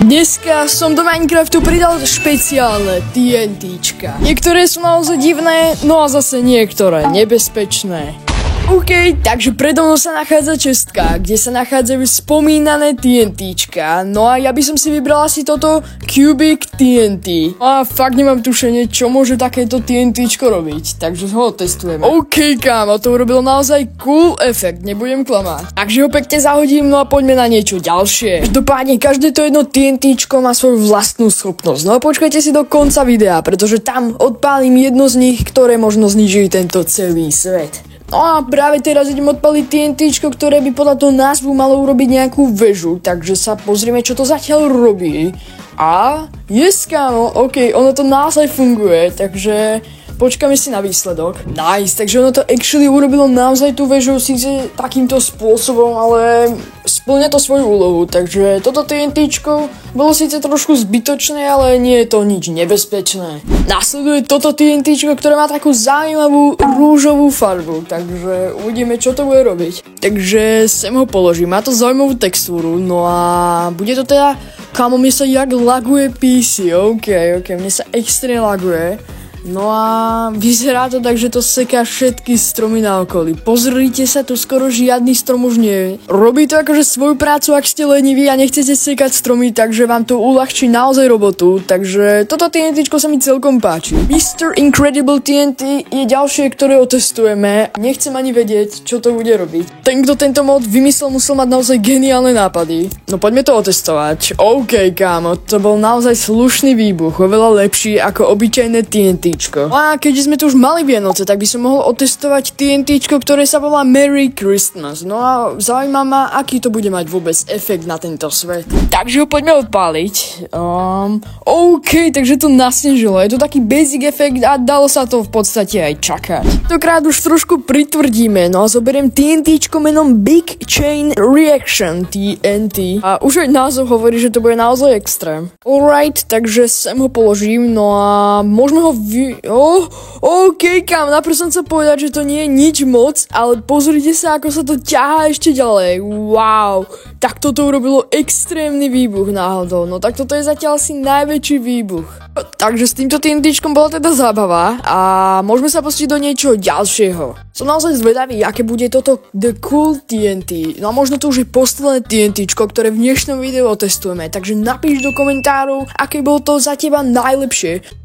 Dneska som do Minecraftu pridal špeciálne TNTčka. Niektoré sú naozaj divné, no a zase niektoré nebezpečné. OK, takže predo mnou sa nachádza čestka, kde sa nachádzajú spomínané TNTčka. No a ja by som si vybral asi toto Cubic TNT. A fakt nemám tušenie, čo môže takéto TNTčko robiť, takže ho testujeme. OK, kámo, to urobilo naozaj cool efekt, nebudem klamať. Takže ho pekne zahodím, no a poďme na niečo ďalšie. Každopádne, každé to jedno TNTčko má svoju vlastnú schopnosť. No a počkajte si do konca videa, pretože tam odpálim jedno z nich, ktoré možno zniží tento celý svet. No a práve teraz idem odpaliť TNTčko, ktoré by podľa toho názvu malo urobiť nejakú väžu, takže sa pozrieme, čo to zatiaľ robí. A yes, kámo, ok, ono to naozaj funguje, takže počkáme si na výsledok. Nice, takže ono to actually urobilo naozaj tú väžu síce takýmto spôsobom, ale splňa to svoju úlohu, takže toto TNTčko bolo síce trošku zbytočné, ale nie je to nič nebezpečné. Nasleduje toto TNTčko, ktoré má takú zaujímavú rúžovú farbu, takže uvidíme, čo to bude robiť. Takže sem ho položím, má to zaujímavú textúru, no a bude to teda, kámo, mne sa jak laguje PC, ok, mne sa extrémne laguje. No a vyzerá to tak, že to seká všetky stromy na okolí. Pozrite sa, tu skoro žiadny strom už nie je. Robí to akože svoju prácu, ak ste leniví a nechcete sekať stromy, takže vám to uľahčí naozaj robotu. Takže toto TNTčko sa mi celkom páči. Mr. Incredible TNT je ďalšie, ktoré otestujeme. Nechcem ani vedieť, čo to bude robiť. Ten, kto tento mod vymyslel, musel mať naozaj geniálne nápady. No poďme to otestovať. OK, kámo, to bol naozaj slušný výbuch, oveľa lepší ako obyčajné TNT. No a keďže sme tu už mali Vianoce, tak by som mohol otestovať TNTčko, ktoré sa volá Merry Christmas. No a zaujíma ma, aký to bude mať vôbec efekt na tento svet. Takže ho poďme odpáliť. OK, takže to nasnežilo. Je to taký basic efekt a dalo sa to v podstate aj čakať. Tokrát už trošku pritvrdíme, no a zoberiem TNTčko menom Big Chain Reaction TNT. A už aj názov hovorí, že to bude naozaj extrém. Alright, takže sem ho položím, no a môžeme ho OK, kam, najprv som chcel povedať, že to nie je nič moc, ale pozrite sa, ako sa to ťahá ešte ďalej. Wow, tak toto urobilo extrémny výbuch náhodou, no tak toto je zatiaľ asi najväčší výbuch. Takže s týmto TNTčkom bola teda zábava a môžeme sa pustiť do niečoho ďalšieho. Som naozaj zvedavý, aké bude toto The Cool TNT. No a možno to už je posledné TNTčko, ktoré v dnešnom videu otestujeme, takže napíš do komentárov, aké bolo to za teba najlepšie.